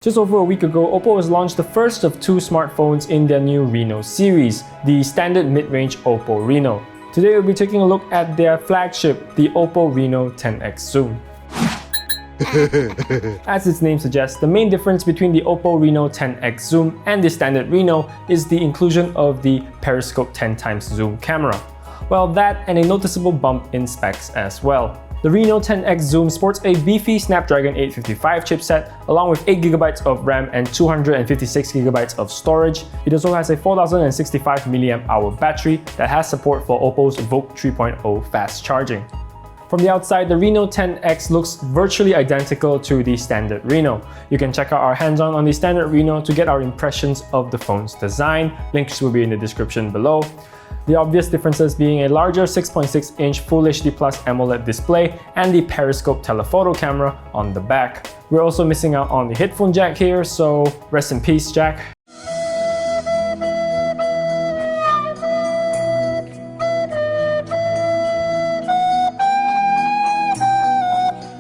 Just over a week ago, OPPO has launched the first of two smartphones in their new Reno series, the standard mid-range OPPO Reno. Today we'll be taking a look at their flagship, the OPPO Reno 10x Zoom. As its name suggests, the main difference between the OPPO Reno 10x Zoom and the standard Reno is the inclusion of the periscope 10x zoom camera. Well, that and a noticeable bump in specs as well. The Reno 10x Zoom sports a beefy Snapdragon 855 chipset along with 8GB of RAM and 256GB of storage. It also has a 4065 mAh battery that has support for OPPO's VOOC 3.0 fast charging. From the outside, the Reno 10x looks virtually identical to the standard Reno. You can check out our hands-on on the standard Reno to get our impressions of the phone's design. Links will be in the description below. The obvious differences being a larger 6.6-inch Full HD Plus AMOLED display and the periscope telephoto camera on the back. We're also missing out on the headphone jack here, so rest in peace, Jack.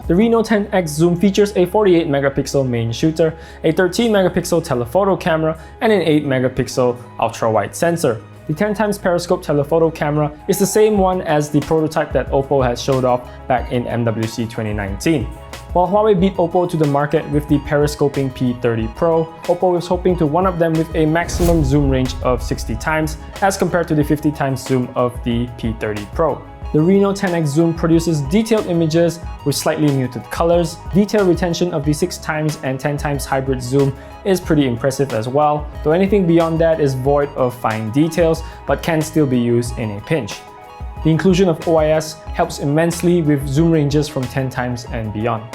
The Reno 10x Zoom features a 48-megapixel main shooter, a 13-megapixel telephoto camera, and an 8-megapixel ultra-wide sensor. The 10x periscope telephoto camera is the same one as the prototype that OPPO had showed off back in MWC 2019. While Huawei beat OPPO to the market with the periscoping P30 Pro, OPPO is hoping to one-up them with a maximum zoom range of 60 times as compared to the 50 times zoom of the P30 Pro. The Reno 10x Zoom produces detailed images with slightly muted colors. Detail retention of the 6x and 10x hybrid zoom is pretty impressive as well, though anything beyond that is void of fine details but can still be used in a pinch. The inclusion of OIS helps immensely with zoom ranges from 10x and beyond.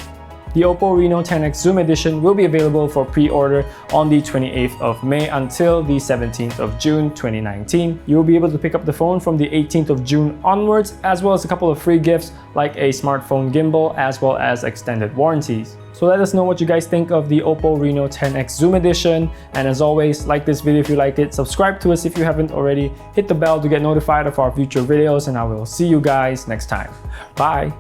The OPPO Reno 10x Zoom Edition will be available for pre-order on the 28th of May until the 17th of June 2019. You will be able to pick up the phone from the 18th of June onwards, as well as a couple of free gifts like a smartphone gimbal as well as extended warranties. So let us know what you guys think of the OPPO Reno 10x Zoom Edition, and as always, like this video if you liked it, subscribe to us if you haven't already, hit the bell to get notified of our future videos, and I will see you guys next time. Bye!